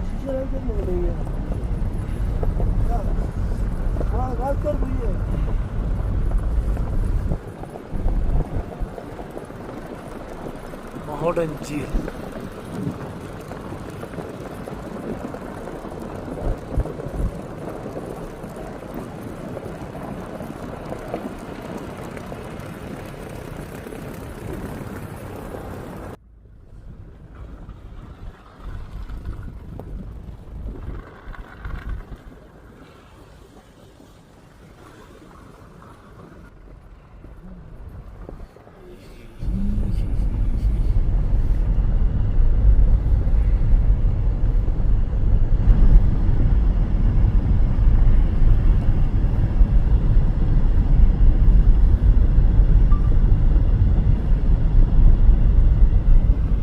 şişeler gelmiyor oraya ya. Ya. Ha, gaz var bu ya. महोडन झील